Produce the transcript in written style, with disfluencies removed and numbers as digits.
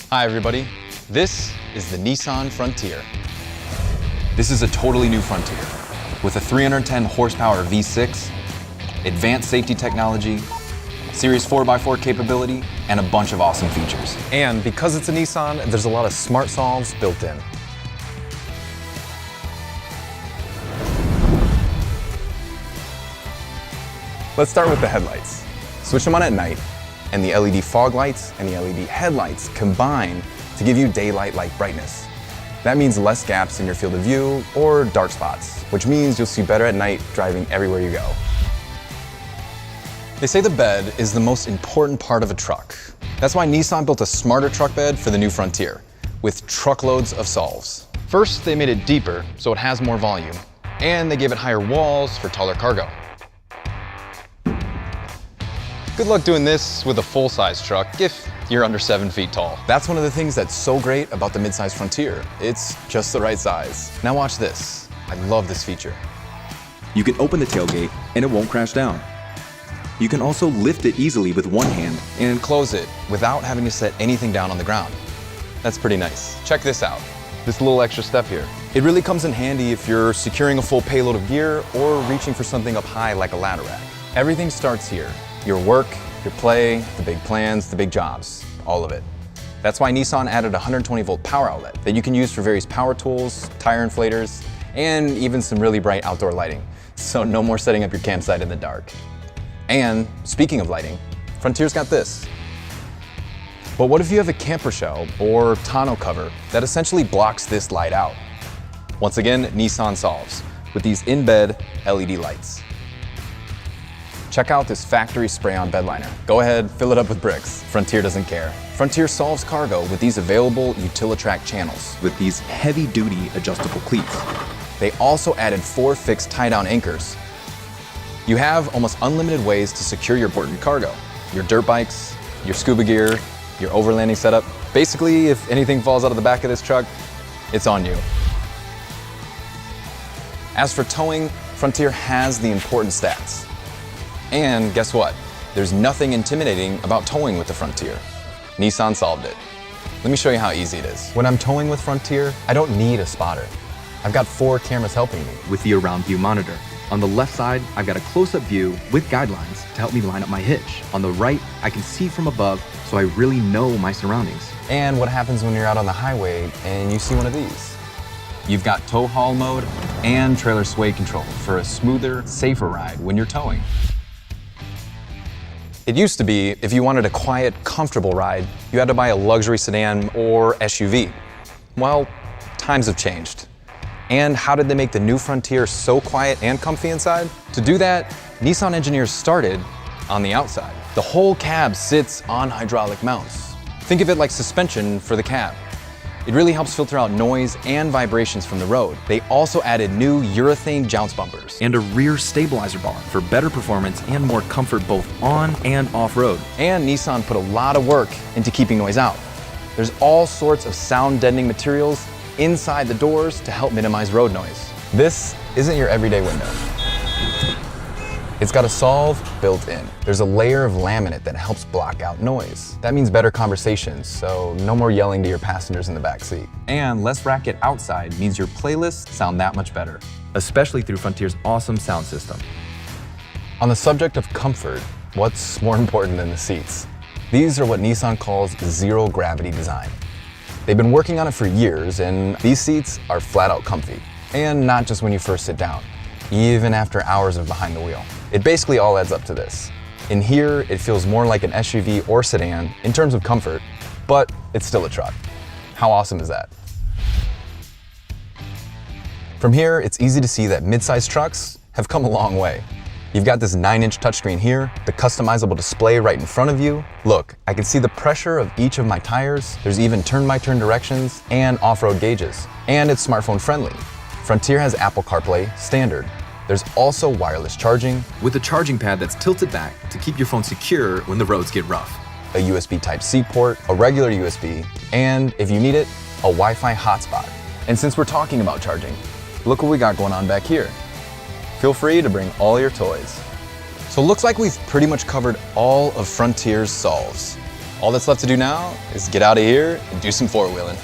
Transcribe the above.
Hi everybody, this is the Nissan Frontier. This is a totally new Frontier with a 310 horsepower V6, advanced safety technology, Series 4x4 capability, and a bunch of awesome features. And because it's a Nissan, there's a lot of smart solves built in. Let's start with the headlights. Switch them on at night, and the LED fog lights and the LED headlights combine to give you daylight-like brightness. That means less gaps in your field of view or dark spots, which means you'll see better at night driving everywhere you go. They say the bed is the most important part of a truck. That's why Nissan built a smarter truck bed for the new Frontier, with truckloads of solves. First, they made it deeper so it has more volume, and they gave it higher walls for taller cargo. Good luck doing this with a full-size truck if you're under 7 feet tall. That's one of the things that's so great about the midsize Frontier. It's just the right size. Now watch this. I love this feature. You can open the tailgate and it won't crash down. You can also lift it easily with one hand And close it without having to set anything down on the ground. That's pretty nice. Check this out. This little extra step here. It really comes in handy if you're securing a full payload of gear or reaching for something up high like a ladder rack. Everything starts here. Your work, your play, the big plans, the big jobs, all of it. That's why Nissan added a 120-volt power outlet that you can use for various power tools, tire inflators, and even some really bright outdoor lighting. So no more setting up your campsite in the dark. And speaking of lighting, Frontier's got this. But what if you have a camper shell or tonneau cover that essentially blocks this light out? Once again, Nissan solves with these in-bed LED lights. Check out this factory spray-on bed liner. Go ahead, fill it up with bricks. Frontier doesn't care. Frontier solves cargo with these available Utilitrack channels. with these heavy-duty adjustable cleats. They also added 4 fixed tie-down anchors. You have almost unlimited ways to secure your important cargo. Your dirt bikes, your scuba gear, your overlanding setup. Basically, if anything falls out of the back of this truck, it's on you. As for towing, Frontier has the important stats. And guess what? There's nothing intimidating about towing with the Frontier. Nissan solved it. Let me show you how easy it is. When I'm towing with Frontier, I don't need a spotter. I've got 4 cameras helping me. With the around view monitor. On the left side, I've got a close-up view with guidelines to help me line up my hitch. On the right, I can see from above, so I really know my surroundings. And what happens when you're out on the highway and you see one of these? You've got tow haul mode and trailer sway control for a smoother, safer ride when you're towing. It used to be, if you wanted a quiet, comfortable ride, you had to buy a luxury sedan or SUV. Well, times have changed. And how did they make the new Frontier so quiet and comfy inside? To do that, Nissan engineers started on the outside. The whole cab sits on hydraulic mounts. Think of it like suspension for the cab. It really helps filter out noise and vibrations from the road. They also added new urethane jounce bumpers. And a rear stabilizer bar for better performance and more comfort both on and off-road. And Nissan put a lot of work into keeping noise out. There's all sorts of sound deadening materials inside the doors to help minimize road noise. This isn't your everyday window. It's got a solve built in. There's a layer of laminate that helps block out noise. That means better conversations, so no more yelling to your passengers in the back seat. And less racket outside means your playlists sound that much better. Especially through Frontier's awesome sound system. On the subject of comfort, what's more important than the seats? These are what Nissan calls zero gravity design. They've been working on it for years, and these seats are flat out comfy. And not just when you first sit down, even after hours of behind the wheel. It basically all adds up to this. In here, it feels more like an SUV or sedan in terms of comfort, but it's still a truck. How awesome is that? From here, it's easy to see that mid-sized trucks have come a long way. You've got this 9-inch touchscreen here, the customizable display right in front of you. Look, I can see the pressure of each of my tires. There's even turn-by-turn directions and off-road gauges. And it's smartphone friendly. Frontier has Apple CarPlay standard. There's also wireless charging, with a charging pad that's tilted back to keep your phone secure when the roads get rough. a USB Type-C port, a regular USB, and if you need it, a Wi-Fi hotspot. And since we're talking about charging, look what we got going on back here. Feel free to bring all your toys. So it looks like we've pretty much covered all of Frontier's solves. All that's left to do now is get out of here and do some four-wheeling.